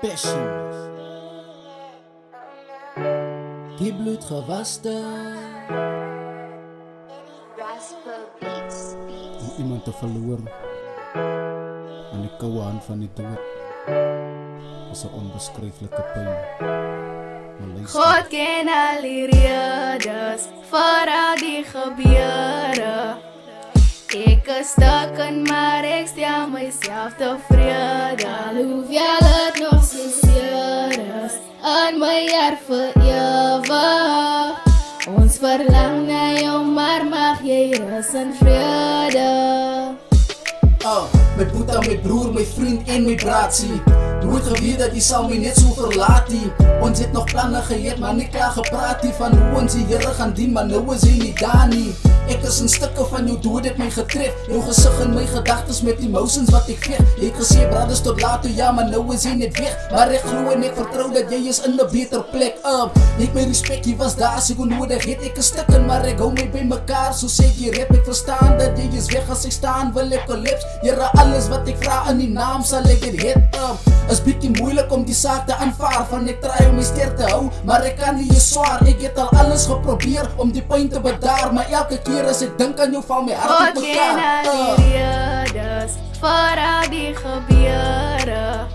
passion. Die bloed gewaste. Om iemand te verloor aan die koue hand van die dood is 'n onbeskryflike pyn. God ken al die redes vir al die gebeure. Ek is stukken, maar ek stel myself tevrede. Hoewel het nog so seer is in my hart vir ewig. Ons verlang na jou, maar mag jy rus in vrede. My boeta, my broer, my vriend en my braatsie. Nooit geweet dat jy sal my net so verlaat nie. Ons het nog planne geheet, maar nie klaar gepraat nie. Van hoe ons die Here gaan dien, maar nou is hy nie daar nie. Ek is in stukke van jou dood het my getref. Jou gesig in my gedagtes met emotions wat ek veeg. Jy het gesê brothers tot later, ja, maar nou is hy net weg. Maar ek glo en ek vertrou dat jy is in 'n beter plek. Jy het my respect, jy was daar as ek nodig het. Ek is stukken, maar ek hou my by mekaar. So sê jy rap, ek verstaan dat jy is weg. As ek staan wil ek collapse. Here, alles wat ek vra in die naam sal ek het het. Is bietjie moeilik om die saak te aanvaar. Van ek try om my ster te hou, maar ek kan nie, is swaar. Ek het al alles geprobeer om die pyn te bedaar, maar elke keer as ek dink aan jou val my hart op mekaar. God ken al die redes vir al die gebeure.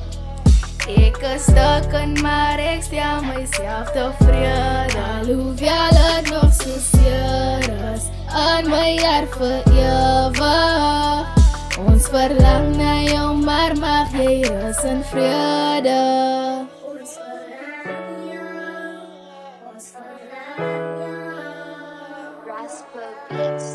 Ek is stukken, maar ek stel myself tevrede. Hoewel het nog so seer is in my hart vir ewig. Ons verlang na jou, maar mag jy rus in vrede. Ons verlang jou, ons verlang jou. Rasper Beats.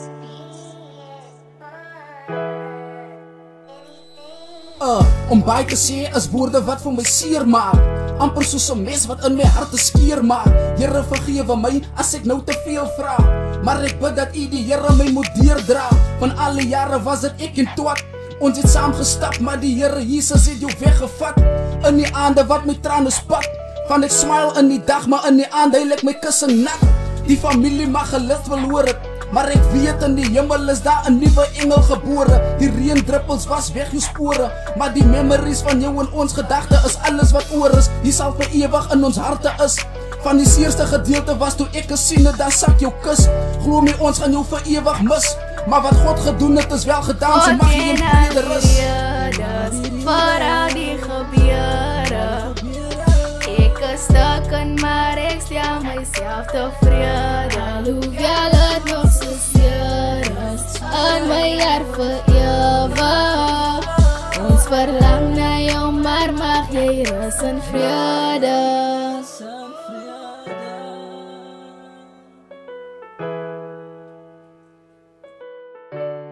Om baie te sê is woorde wat vir my seer maak. Amper soos 'n mes wat in my hart te skeer maak. Here vergewe my as ek nou te veel vra, maar ek bid dat U die Here my moet deurdra. Van al die jare was dit ek en twat. Ons het saam gestap, maar die Here Jesus het jou weggevat. In die aande wat my trane spat, van ek smile in die dag, maar in die aand heilig my kussing nat. Die familie mag gelid verloor het, maar ek weet in die hemel is daar 'n nuwe engel gebore. Die reendruppels was weg jou spore, maar die memories van jou in ons gedagte is alles wat oor is. Jy sal vir ewig in ons harte is. Van die seerste gedeelte was toe ek gesien het, dan sak jou kus. Glo my, ons gaan jou vir ewig mis, maar wat God gedoen het is wel gedaan, so mag jy in vrede rus. Vir al die gebeure. Ek is stukken, maar ek stel myself tevrede. Hoewel het nog so seer is in my hart vir ewig. Ons verlang na jou, maar mag jy rus in vrede.